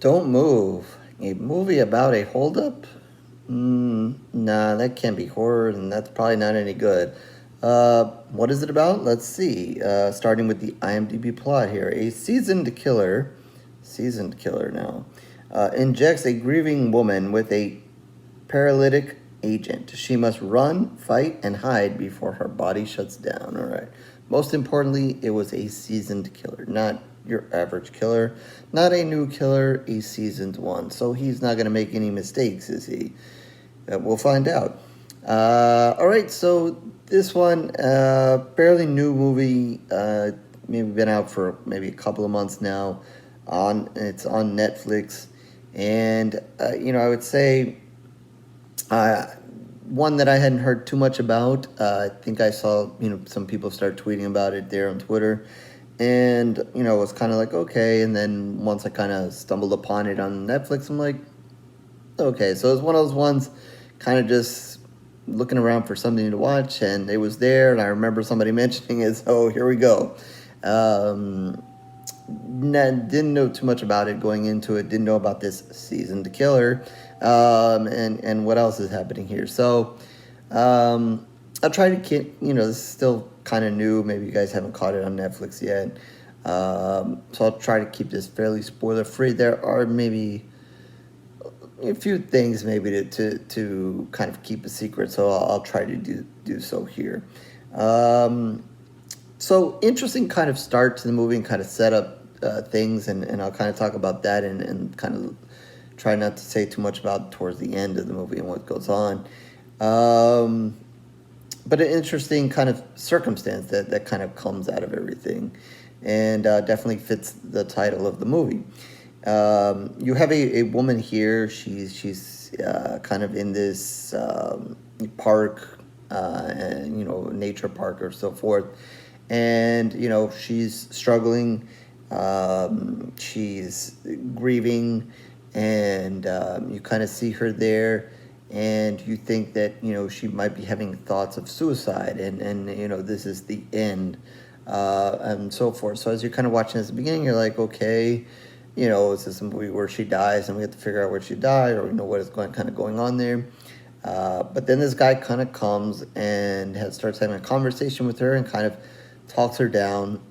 Don't Move. A movie about a holdup? Nah, that can't be horror, and that's probably not any good. What is it about? Let's see. Starting with the IMDb plot here. A seasoned killer now, injects a grieving woman with a paralytic agent. She must run, fight, and hide before her body shuts down. All right. Most importantly, it was a seasoned killer, not your average killer, not a new killer, a seasoned one. So he's not going to make any mistakes, is he? We'll find out. All right, so this one, fairly new movie, maybe been out for maybe a couple of months now. It's on Netflix, and I would say one that I hadn't heard too much about. I think I saw some people start tweeting about it there on Twitter, and it was kind of like okay. And then once I kind of stumbled upon it on Netflix, I'm like, okay. So it's one of those ones, kind of just looking around for something to watch, and it was there. And I remember somebody mentioning it, so here we go. Didn't know too much about it going into it. Didn't know about this seasoned killer, and what else is happening here. So I'll try to keep. This is still kind of new. Maybe you guys haven't caught it on Netflix yet. So I'll try to keep this fairly spoiler free. There are maybe a few things maybe to kind of keep a secret. So I'll try to do so here. So interesting kind of start to the movie and kind of set up things, and I'll kind of talk about that and kind of try not to say too much about towards the end of the movie and what goes on. But an interesting kind of circumstance that kind of comes out of everything, and definitely fits the title of the movie. You have a woman here. She's kind of in this park, and nature park or so forth, and she's struggling. She's grieving, and you kind of see her there, and you think that she might be having thoughts of suicide, and this is the end, and so forth. So as you're kind of watching this at the beginning, you're like, okay, is this a movie where she dies and we have to figure out where she died, or what is going on there. But then this guy kind of comes and starts having a conversation with her and kind of talks her down,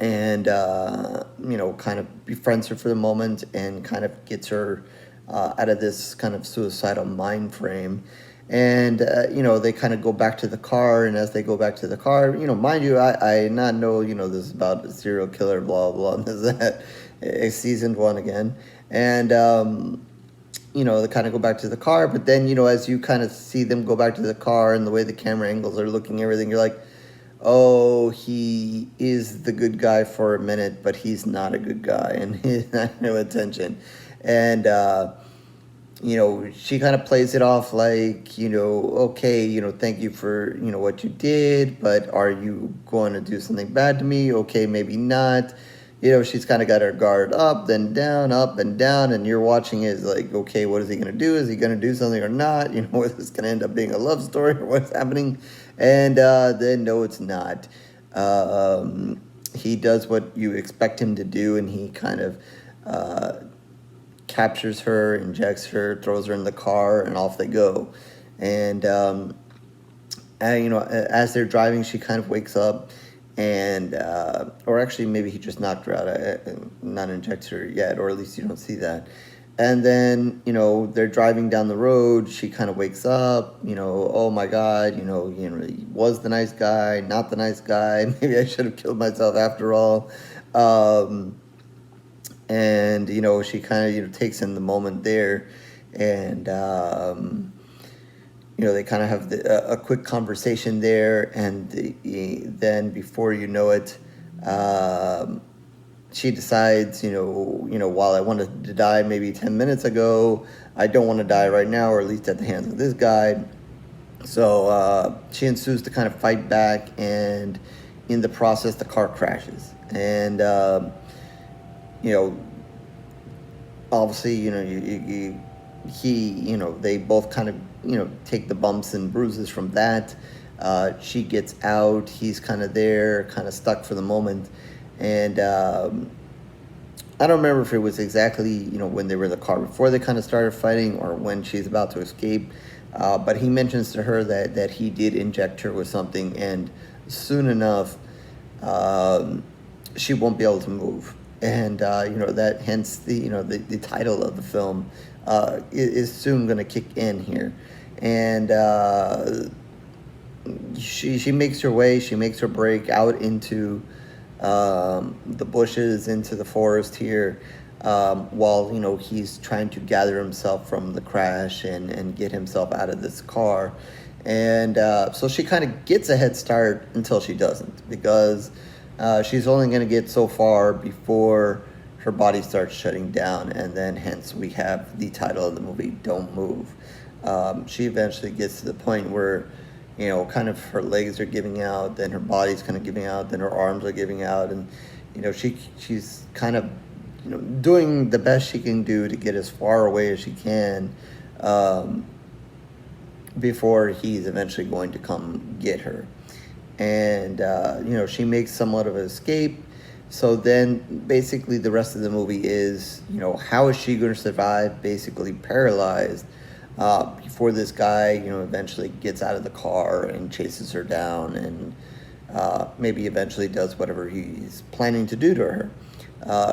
and kind of befriends her for the moment and kind of gets her out of this kind of suicidal mind frame. And they kind of go back to the car, and as they go back to the car, mind you, I not know this is about a serial killer, blah blah, and this is that, a seasoned one again. And they kind of go back to the car, but then as you kind of see them go back to the car and the way the camera angles are looking, everything, you're like, oh, he is the good guy for a minute, but he's not a good guy, and he's not no attention. And she kind of plays it off like, okay, thank you for what you did, but are you going to do something bad to me? Okay, maybe not. She's kind of got her guard up, then down, up and down, and you're watching it like, okay, what is he going to do? Is he going to do something or not? Is this going to end up being a love story or what's happening? And then, no, it's not. He does what you expect him to do, and he kind of captures her, injects her, throws her in the car, and off they go. And, as they're driving, she kind of wakes up, and or actually maybe he just knocked her out, not injected her yet, or at least you don't see that. And then they're driving down the road, she kind of wakes up, oh my god, he was the nice guy, not the nice guy, maybe I should have killed myself after all. And she kind of takes in the moment there, and they kind of have a quick conversation there, and then before you know it, she decides, while I wanted to die maybe 10 minutes ago, I don't want to die right now, or at least at the hands of this guy. So she ensues to kind of fight back, and in the process, the car crashes. And, obviously, they both kind of, take the bumps and bruises from that. She gets out, he's kind of there, kind of stuck for the moment. And I don't remember if it was exactly, when they were in the car before they kind of started fighting or when she's about to escape. But he mentions to her that he did inject her with something, and soon enough, she won't be able to move. And, that hence the title of the film is soon going to kick in here. And she makes her way, she makes her break out into the bushes, into the forest here, while he's trying to gather himself from the crash and get himself out of this car. And so she kind of gets a head start until she doesn't, because she's only going to get so far before her body starts shutting down, and then hence we have the title of the movie, Don't Move. She eventually gets to the point where kind of her legs are giving out, then her body's kind of giving out, then her arms are giving out, and she's kind of doing the best she can do to get as far away as she can, before he's eventually going to come get her. And she makes somewhat of an escape. So then basically the rest of the movie is how is she going to survive, basically paralyzed, before this guy, eventually gets out of the car and chases her down, and maybe eventually does whatever he's planning to do to her.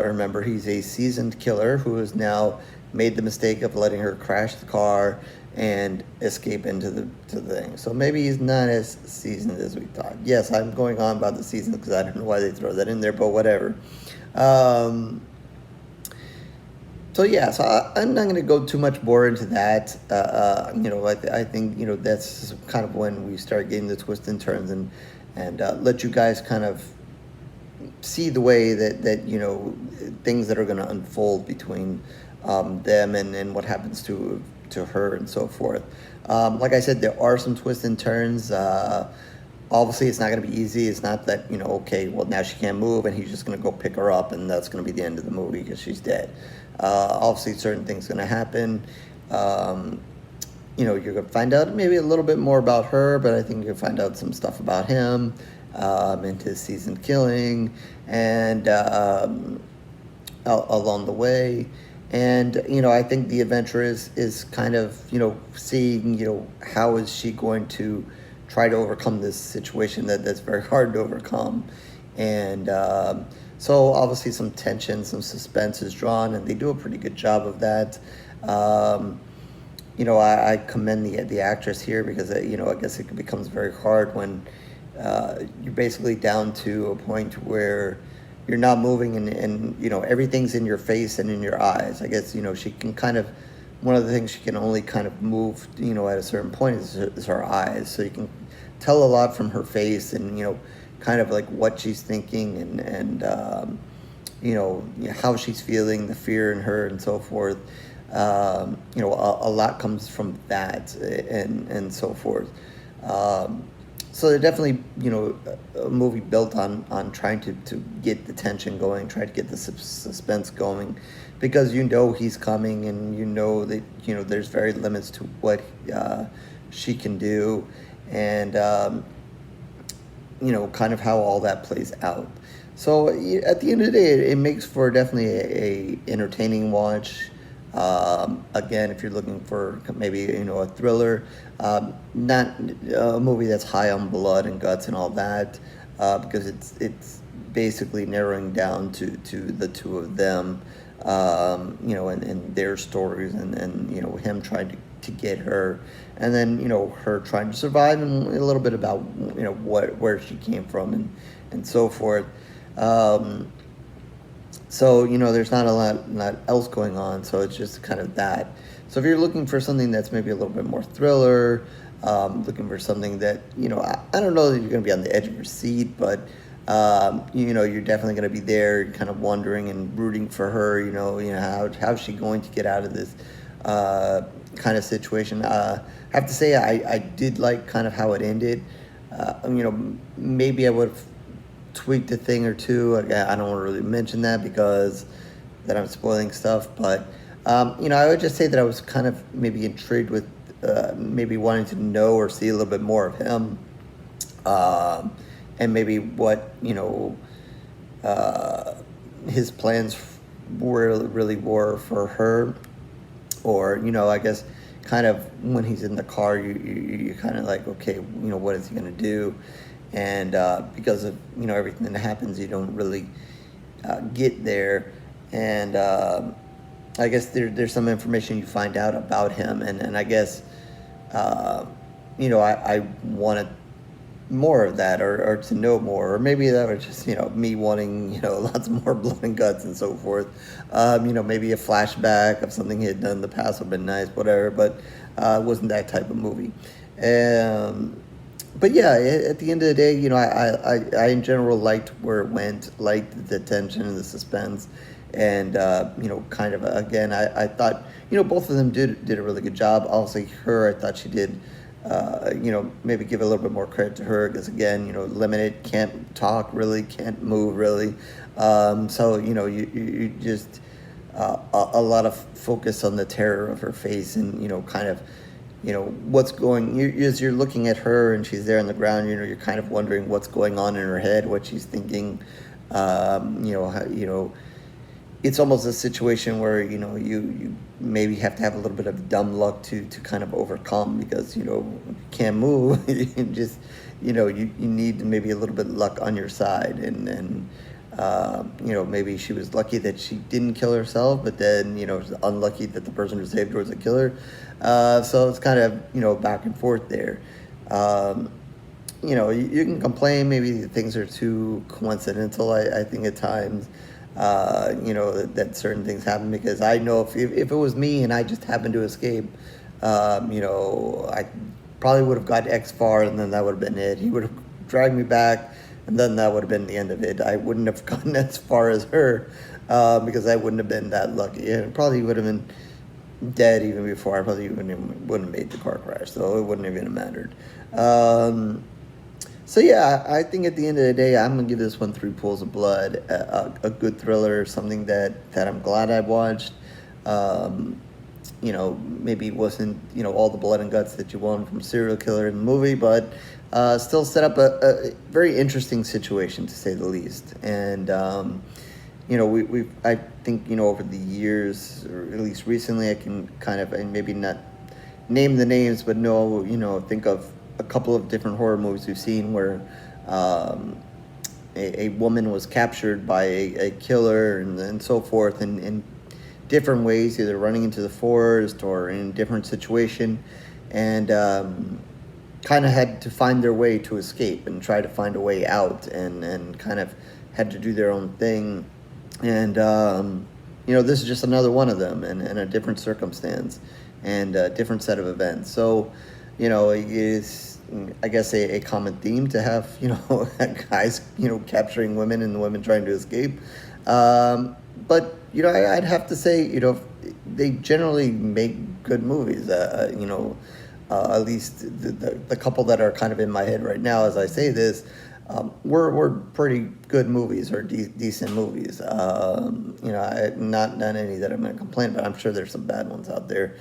Remember, he's a seasoned killer who has now made the mistake of letting her crash the car and escape into the thing. So maybe he's not as seasoned as we thought. Yes, I'm going on about the season because I don't know why they throw that in there, but whatever. So yeah, so I'm not going to go too much more into that. I think that's kind of when we start getting the twists and turns, and let you guys kind of see the way that things that are going to unfold between them and what happens to her and so forth. Like I said, there are some twists and turns. Obviously, it's not going to be easy. It's not that, okay, well, now she can't move and he's just going to go pick her up and that's going to be the end of the movie because she's dead. Obviously, certain things are going to happen. You're going to find out maybe a little bit more about her, but I think you'll find out some stuff about him, and his seasoned killing, and along the way. And, I think the adventure is kind of, seeing, how is she going to try to overcome this situation that's very hard to overcome. And so obviously some tension, some suspense is drawn, and they do a pretty good job of that. I commend the actress here because, I guess it becomes very hard when you're basically down to a point where you're not moving and everything's in your face and in your eyes. I guess, she can kind of, one of the things she can only kind of move, at a certain point is her eyes. So you can tell a lot from her face and, kind of like what she's thinking and how she's feeling, the fear in her and so forth. A lot comes from that and so forth. So they're definitely, a movie built on trying to get the tension going, try to get the suspense going, because he's coming and that, there's very limits to what she can do, and, kind of how all that plays out. So at the end of the day, it makes for definitely a entertaining watch. Again, if you're looking for maybe, a thriller, not a movie that's high on blood and guts and all that, because it's basically narrowing down to the two of them, and their stories and him trying to get her, and then, her trying to survive, and a little bit about, where she came from and so forth. So, there's not a lot else going on, so it's just kind of that. So if you're looking for something that's maybe a little bit more thriller, looking for something that, I don't know that you're going to be on the edge of your seat, but, you're definitely going to be there kind of wondering and rooting for her, how's she going to get out of this kind of situation. I have to say I did like kind of how it ended. Maybe I would have tweaked a thing or two. I don't want to really mention that because that I'm spoiling stuff, but I would just say that I was kind of maybe intrigued with maybe wanting to know or see a little bit more of him, and maybe what his plans really were for her, or I guess kind of when he's in the car, you kind of like, okay, what is he gonna do? And because of everything that happens, you don't really get there. And I guess there's some information you find out about him, and I guess I wanted more of that, or to know more, or maybe that was just me wanting lots more blood and guts and so forth. Maybe a flashback of something he had done in the past would have been nice, whatever. But it wasn't that type of movie. But yeah, at the end of the day, I in general liked where it went, liked the tension and the suspense, and kind of again, I thought both of them did a really good job. Obviously, her, I thought she did. Maybe give a little bit more credit to her because again, limited, can't talk really, can't move really. So you just a lot of focus on the terror of her face and kind of what's going. As you're looking at her and she's there on the ground, you're kind of wondering what's going on in her head, what she's thinking. It's almost a situation where you maybe have to have a little bit of dumb luck to kind of overcome, because you can't move. You just you need maybe a little bit of luck on your side, and maybe she was lucky that she didn't kill herself, but then was unlucky that the person who saved her was a killer. So it's kind of back and forth there. You can complain maybe things are too coincidental. I think at times. That certain things happen, because I know if it was me and I just happened to escape, I probably would have got X far, and then that would have been it. He would have dragged me back, and then that would have been the end of it. I wouldn't have gotten as far as her, because I wouldn't have been that lucky, and probably would have been dead even before. I probably wouldn't have made the car crash, so it wouldn't have even mattered. So yeah, I think at the end of the day, I'm gonna give this one 3 pools of blood, a good thriller, something that I'm glad I watched. Maybe it wasn't all the blood and guts that you want from a serial killer in the movie, but still set up a very interesting situation, to say the least. And I think over the years, or at least recently, I can kind of, and maybe not name the names, but think of a couple of different horror movies we've seen where a woman was captured by a killer and so forth in different ways, either running into the forest or in a different situation, and kind of had to find their way to escape and try to find a way out, and kind of had to do their own thing. And this is just another one of them, and a different circumstance and a different set of events. So it is, I guess, a common theme to have, guys, capturing women and women trying to escape. But, I'd have to say, they generally make good movies. At least the couple that are kind of in my head right now as I say this, were pretty good movies, or decent movies. Not any that I'm going to complain about. I'm sure there's some bad ones out there.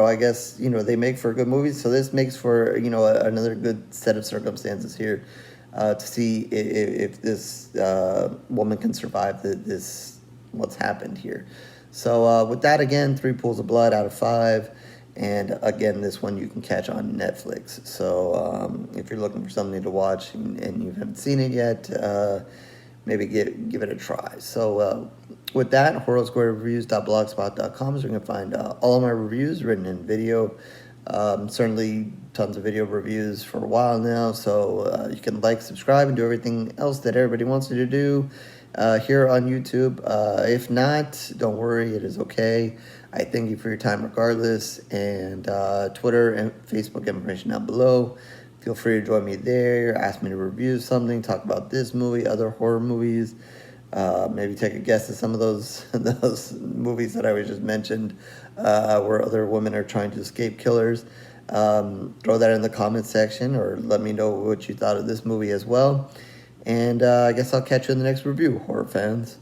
I guess, they make for good movies. So this makes for, another good set of circumstances here to see if this woman can survive what's happened here. So with that, again, 3 pools of blood out of 5. And again, this one you can catch on Netflix. So if you're looking for something to watch and you haven't seen it yet, maybe give it a try. So with that, horrorsquarereviews.blogspot.com is where you can find all of my reviews written in video. Certainly tons of video reviews for a while now. So you can like, subscribe, and do everything else that everybody wants you to do here on YouTube. If not, don't worry, it is okay. I thank you for your time regardless. And Twitter and Facebook information down below. Feel free to join me there, ask me to review something, talk about this movie, other horror movies, maybe take a guess at some of those movies that I just mentioned, where other women are trying to escape killers. Throw that in the comment section, or let me know what you thought of this movie as well. And I guess I'll catch you in the next review, horror fans.